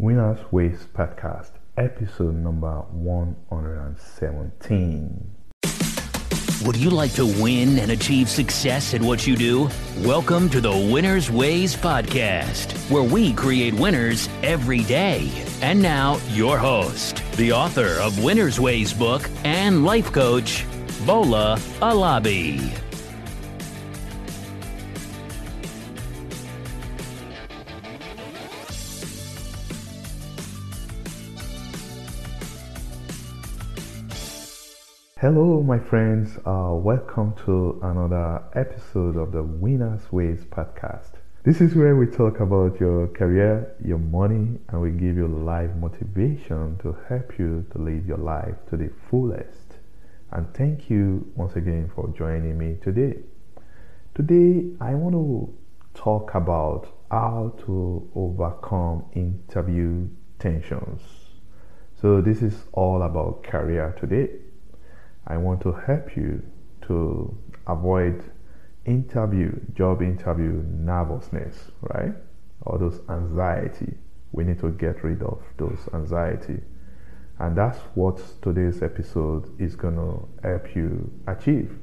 Winners Ways Podcast, episode number 117. Would you like to win and achieve success at what you do? Welcome to the Winners Ways Podcast, where we create winners every day. And now, your host, the author of Winners Ways book and life coach, Bola Alabi. Hello, my friends. Welcome to another episode of the Winners Ways Podcast. This is where we talk about your career, your money, and we give you life motivation to help you to live your life to the fullest. And thank you once again for joining me today. Today, I want to talk about how to overcome interview tensions. So this is all about career today. I want to help you to avoid job interview nervousness, right? Or those anxiety. We need to get rid of those anxiety. And that's what today's episode is going to help you achieve.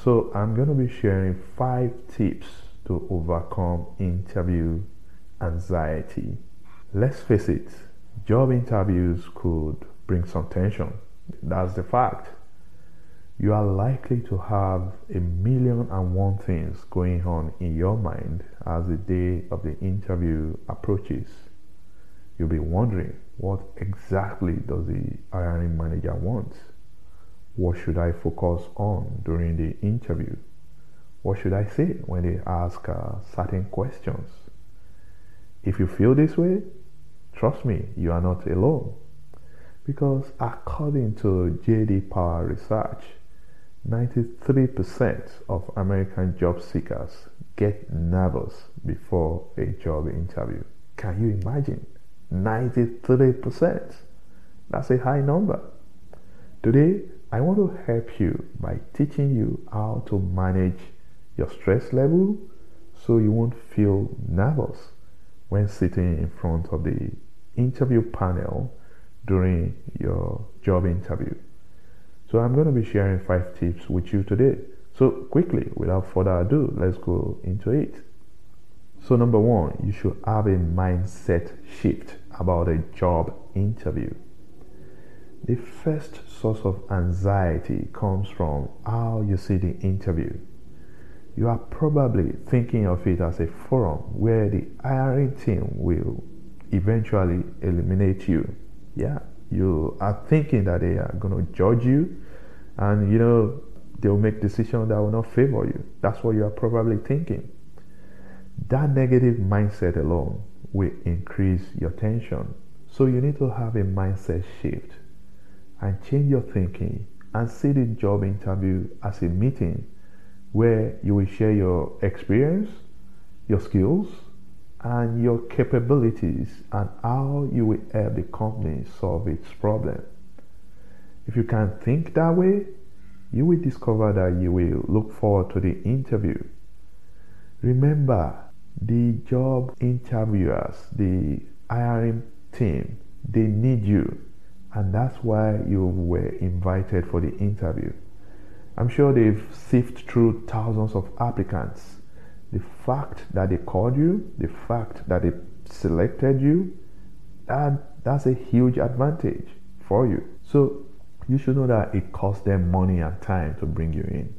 So I'm going to be sharing 5 tips to overcome interview anxiety. Let's face it, job interviews could bring some tension. That's the fact. You are likely to have 1,000,001 things going on in your mind as the day of the interview approaches. You'll be wondering, what exactly does the hiring manager want? What should I focus on during the interview? What should I say when they ask certain questions? If you feel this way, trust me, you are not alone. Because according to JDPower research, 93% of American job seekers get nervous before a job interview. Can you imagine? 93%. That's a high number. Today, I want to help you by teaching you how to manage your stress level so you won't feel nervous when sitting in front of the interview panel during your job interview. So I'm going to be sharing 5 tips with you today. So quickly, without further ado, let's go into it. So number 1, you should have a mindset shift about a job interview. The first source of anxiety comes from how you see the interview. You are probably thinking of it as a forum where the hiring team will eventually eliminate you. Yeah, you are thinking that they are going to judge you and they'll make decisions that will not favor you. That's what you are probably thinking. That negative mindset alone will increase your tension. So you need to have a mindset shift and change your thinking and see the job interview as a meeting where you will share your experience, your skills, and your capabilities and how you will help the company solve its problem. If you can think that way, you will discover that you will look forward to the interview. Remember, the job interviewers, the hiring team, they need you, and that's why you were invited for the interview. I'm sure they've sifted through thousands of applicants. The fact that they called you, the fact that they selected you, that's a huge advantage for you. So you should know that it costs them money and time to bring you in.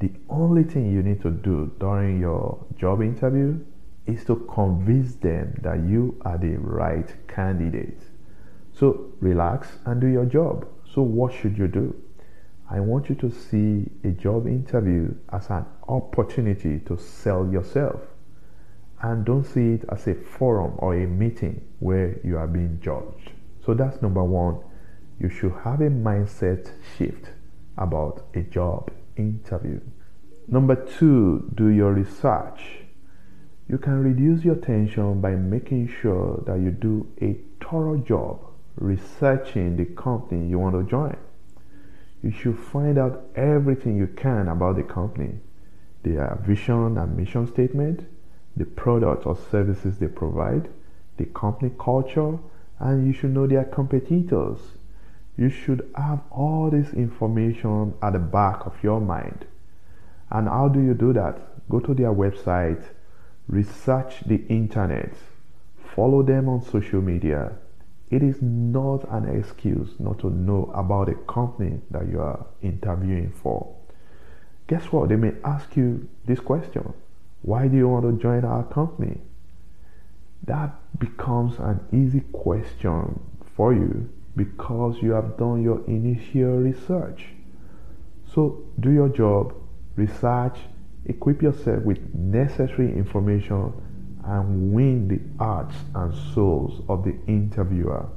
The only thing you need to do during your job interview is to convince them that you are the right candidate. So relax and do your job. So what should you do? I want you to see a job interview as an opportunity to sell yourself, and don't see it as a forum or a meeting where you are being judged. So that's number 1. You should have a mindset shift about a job interview. Number 2, do your research. You can reduce your tension by making sure that you do a thorough job researching the company you want to join. You should find out everything you can about the company, their vision and mission statement, the products or services they provide, the company culture, and you should know their competitors. You should have all this information at the back of your mind. And how do you do that? Go to their website, research the internet, follow them on social media. It is not an excuse not to know about a company that you are interviewing for. Guess what? They may ask you this question: why do you want to join our company? That becomes an easy question for you because you have done your initial research. So do your job, research, equip yourself with necessary information, and win the hearts and souls of the interviewer.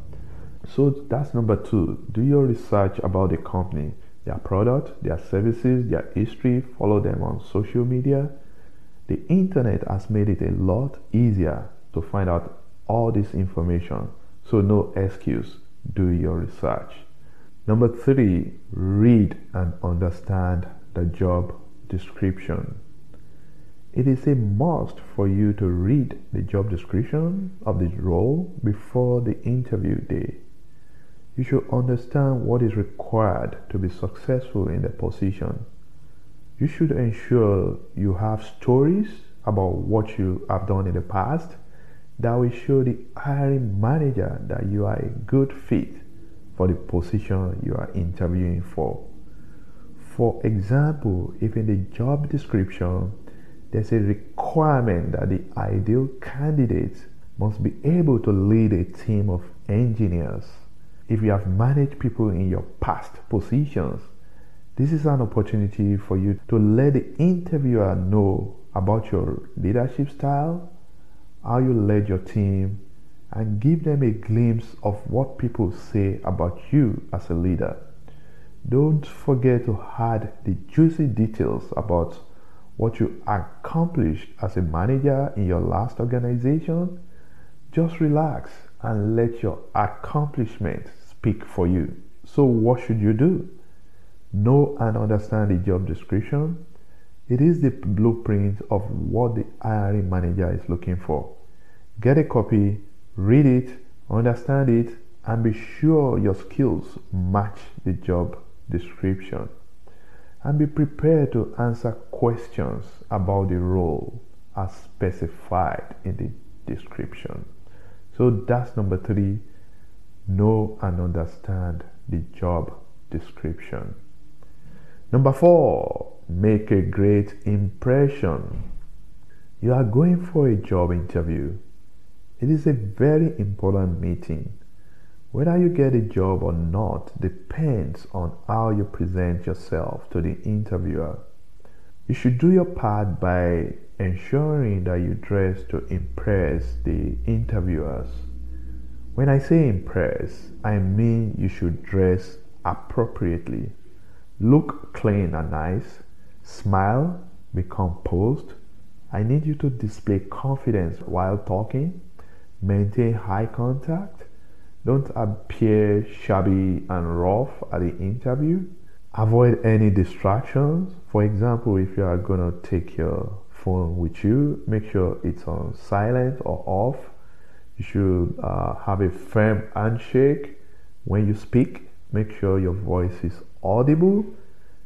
So that's number 2. Do your research about the company, their product, their services, their history. Follow them on social media. The internet has made it a lot easier to find out all this information. So no excuse. Do your research. Number 3, read and understand the job description. It is a must for you to read the job description of the role before the interview day. You should understand what is required to be successful in the position. You should ensure you have stories about what you have done in the past that will show the hiring manager that you are a good fit for the position you are interviewing for. For example, if in the job description there's a requirement that the ideal candidate must be able to lead a team of engineers. If you have managed people in your past positions, this is an opportunity for you to let the interviewer know about your leadership style, how you led your team, and give them a glimpse of what people say about you as a leader. Don't forget to add the juicy details about what you accomplished as a manager in your last organization. Just relax and let your accomplishments speak for you. So what should you do? Know and understand the job description. It is the blueprint of what the hiring manager is looking for. Get a copy, read it, understand it, and be sure your skills match the job description. And be prepared to answer questions about the role as specified in the description. So that's number 3. Know and understand the job description. Number 4, make a great impression. You are going for a job interview. It is a very important meeting. Whether you get a job or not depends on how you present yourself to the interviewer. You should do your part by ensuring that you dress to impress the interviewers. When I say impress, I mean you should dress appropriately. Look clean and nice. Smile, be composed. I need you to display confidence while talking. Maintain eye contact. Don't appear shabby and rough at the interview. Avoid any distractions. For example, if you are going to take your phone with you, make sure it's on silent or off. You should have a firm handshake. When you speak, make sure your voice is audible.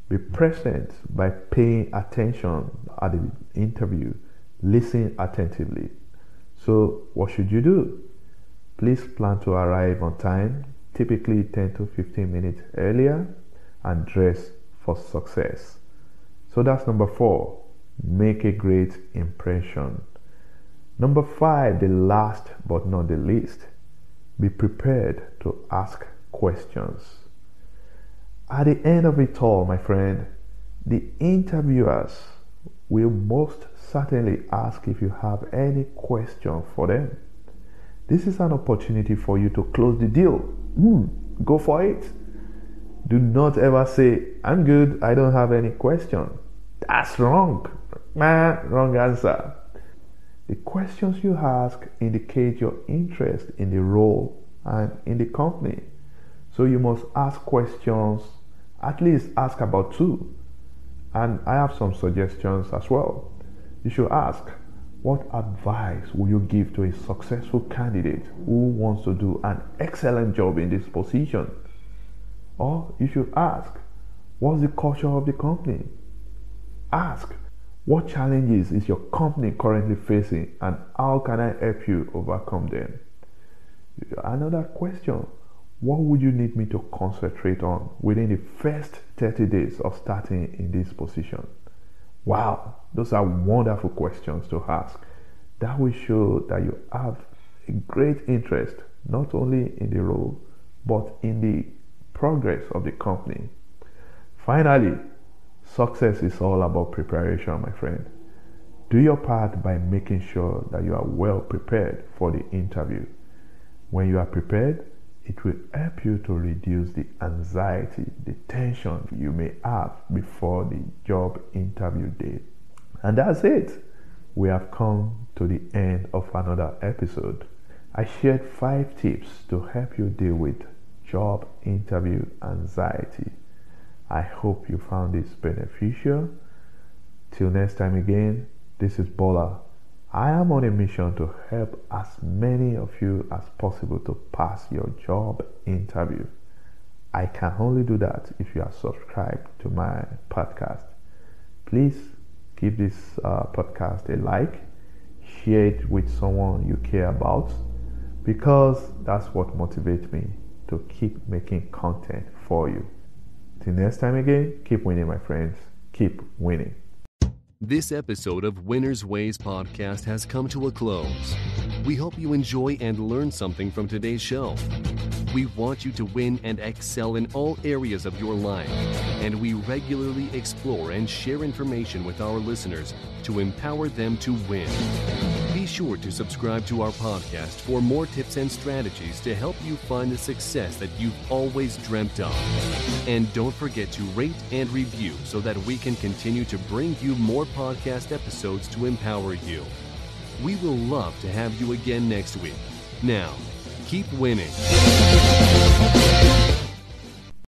Be present by paying attention at the interview. Listen attentively. So what should you do? Please plan to arrive on time, typically 10 to 15 minutes earlier, and dress for success. So that's number 4. Make a great impression. Number 5, the last but not the least, be prepared to ask questions. At the end of it all, my friend, the interviewers will most certainly ask if you have any question for them. This is an opportunity for you to close the deal. Go for it. Do not ever say, I'm good, I don't have any question. That's wrong. Wrong answer. The questions you ask indicate your interest in the role and in the company. So you must ask questions, at least ask about 2. And I have some suggestions as well. You should ask, What advice will you give to a successful candidate who wants to do an excellent job in this position? Or you should ask, what's the culture of the company? Ask, what challenges is your company currently facing and how can I help you overcome them? Another question, what would you need me to concentrate on within the first 30 days of starting in this position? Wow, those are wonderful questions to ask. That will show that you have a great interest not only in the role but in the progress of the company. Finally, success is all about preparation, my friend. Do your part by making sure that you are well prepared for the interview. When you are prepared, it will help you to reduce the anxiety, the tension you may have before the job interview date. And that's it. We have come to the end of another episode. I shared 5 tips to help you deal with job interview anxiety. I hope you found this beneficial. Till next time again, this is Bola. I am on a mission to help as many of you as possible to pass your job interview. I can only do that if you are subscribed to my podcast. Please give this podcast a like, share it with someone you care about, because that's what motivates me to keep making content for you. Till next time again, keep winning, my friends. Keep winning. This episode of Winner's Ways podcast has come to a close. We hope you enjoy and learn something from today's show. We want you to win and excel in all areas of your life, and we regularly explore and share information with our listeners to empower them to win. Be sure to subscribe to our podcast for more tips and strategies to help you find the success that you've always dreamt of. And don't forget to rate and review so that we can continue to bring you more podcast episodes to empower you. We will love to have you again next week. Now, keep winning.